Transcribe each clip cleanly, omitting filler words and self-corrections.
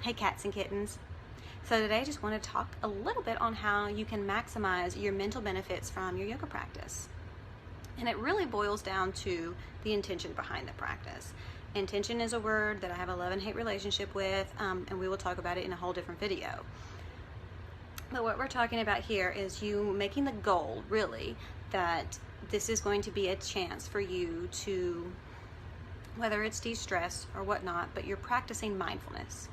Hey cats and kittens. So today I just want to talk a little bit on how you can maximize your mental benefits from your yoga practice. And it really boils down to the intention behind the practice. Intention is a word that I have a love-and-hate relationship with, and we will talk about it in a whole different video. But what we're talking about here is you making the goal, really, that this is going to be a chance for you to, whether it's de-stress or whatnot, but you're practicing mindfulness.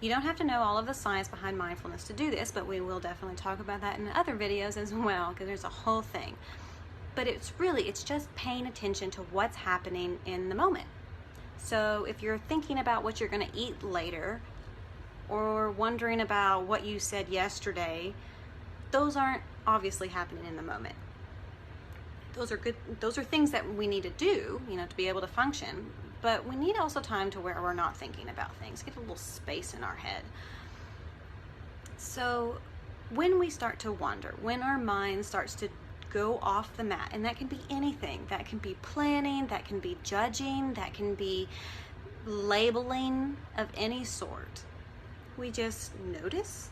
You don't have to know all of the science behind mindfulness to do this, but we will definitely talk about that in other videos as well, because there's a whole thing. But it's just paying attention to what's happening in the moment. So if you're thinking about what you're going to eat later, or wondering about what you said yesterday, those aren't obviously happening in the moment. Those are things that we need to do, to be able to function. But we need also time to where we're not thinking about things, get a little space in our head. So when we start to wander, when our mind starts to go off the mat, and that can be anything, that can be planning, that can be judging, that can be labeling of any sort, we just notice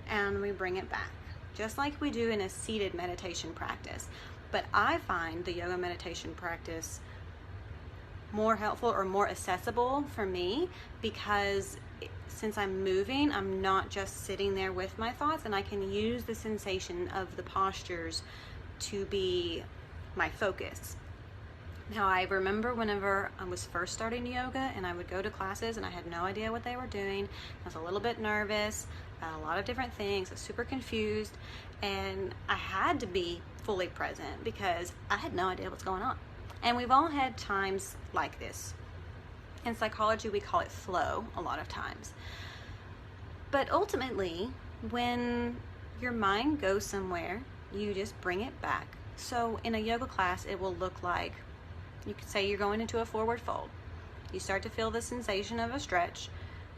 and we bring it back, just like we do in a seated meditation practice. But I find the yoga meditation practice more helpful or more accessible for me because since I'm moving, I'm not just sitting there with my thoughts, and I can use the sensation of the postures to be my focus. Now, I remember whenever I was first starting yoga and I would go to classes and I had no idea what they were doing. I was a little bit nervous about a lot of different things. I was super confused, and I had to be fully present because I had no idea what's going on. And we've all had times like this. In psychology, we call it flow a lot of times. But ultimately, when your mind goes somewhere, you just bring it back. So in a yoga class, it will look like, you could say you're going into a forward fold. You start to feel the sensation of a stretch,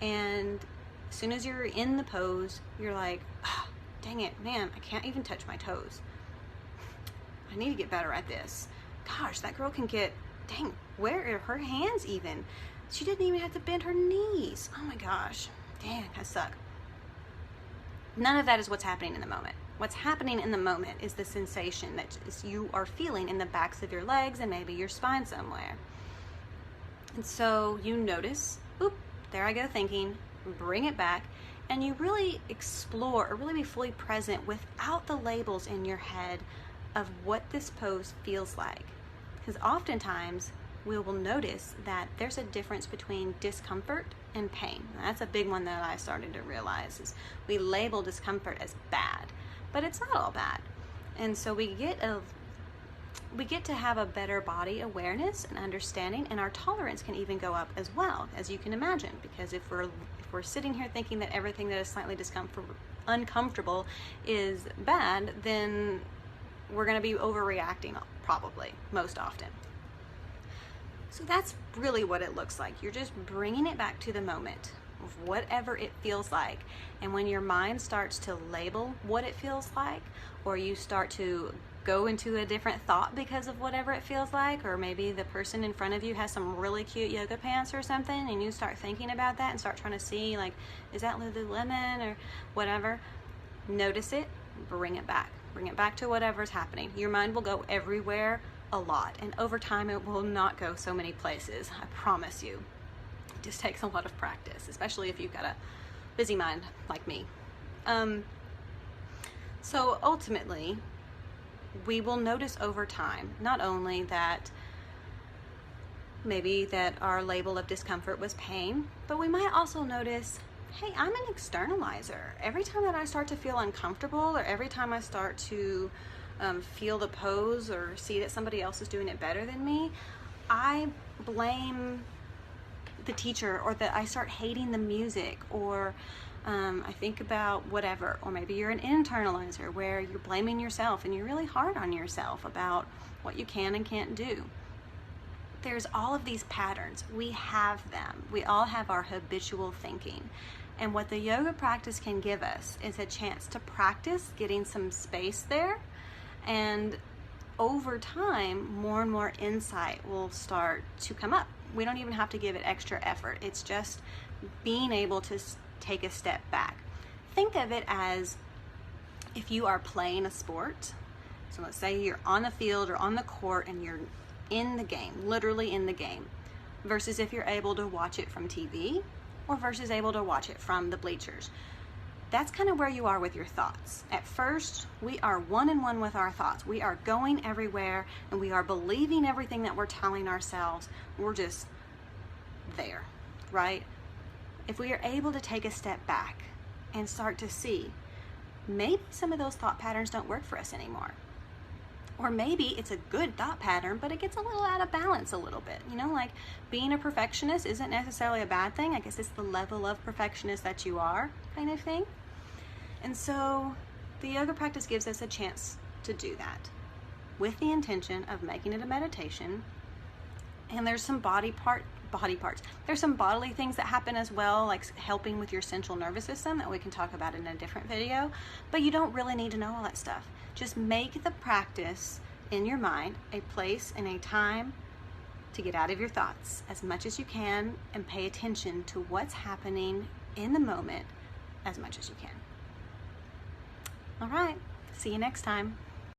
and as soon as you're in the pose, you're like, oh, dang it, man, I can't even touch my toes. I need to get better at this. Gosh, that girl can get, dang, where are her hands even? She didn't even have to bend her knees. Oh my gosh, dang, I suck. None of that is what's happening in the moment. What's happening in the moment is the sensation that you are feeling in the backs of your legs and maybe your spine somewhere. And so you notice, oop, there I go thinking, bring it back, and you really explore or really be fully present without the labels in your head of what this pose feels like. Because oftentimes we will notice that there's a difference between discomfort and pain. And that's a big one that I started to realize, is we label discomfort as bad, but it's not all bad. And so we get to have a better body awareness and understanding, and our tolerance can even go up as well, as you can imagine, because if we're sitting here thinking that everything that is slightly uncomfortable is bad, then we're going to be overreacting, probably, most often. So that's really what it looks like. You're just bringing it back to the moment of whatever it feels like. And when your mind starts to label what it feels like, or you start to go into a different thought because of whatever it feels like, or maybe the person in front of you has some really cute yoga pants or something, and you start thinking about that and start trying to see, like, is that Lululemon or whatever? Notice it, bring it back. Bring it back to whatever's happening. Your mind will go everywhere a lot, and over time it will not go so many places, I promise you. It just takes a lot of practice, especially if you've got a busy mind like me. So ultimately, we will notice over time, not only that maybe that our label of discomfort was pain, but we might also notice, hey, I'm an externalizer. Every time that I start to feel uncomfortable, or every time I start to feel the pose or see that somebody else is doing it better than me, I blame the teacher, or that I start hating the music, or I think about whatever. Or maybe you're an internalizer where you're blaming yourself and you're really hard on yourself about what you can and can't do. There's all of these patterns. We have them. We all have our habitual thinking. And what the yoga practice can give us is a chance to practice getting some space there, and over time, more and more insight will start to come up. We don't even have to give it extra effort. It's just being able to take a step back. Think of it as if you are playing a sport. So let's say you're on the field or on the court and you're in the game, literally in the game, versus if you're able to watch it from TV or versus able to watch it from the bleachers. That's kind of where you are with your thoughts. At first, we are one and one with our thoughts. We are going everywhere and we are believing everything that we're telling ourselves. We're just there, right? If we are able to take a step back and start to see, maybe some of those thought patterns don't work for us anymore. Or maybe it's a good thought pattern, but it gets a little out of balance a little bit. You know, like being a perfectionist isn't necessarily a bad thing. I guess it's the level of perfectionist that you are, kind of thing. And so the yoga practice gives us a chance to do that with the intention of making it a meditation. And there's some body parts. There's some bodily things that happen as well, like helping with your central nervous system that we can talk about in a different video. But you don't really need to know all that stuff. Just make the practice in your mind a place and a time to get out of your thoughts as much as you can and pay attention to what's happening in the moment as much as you can. All right, see you next time.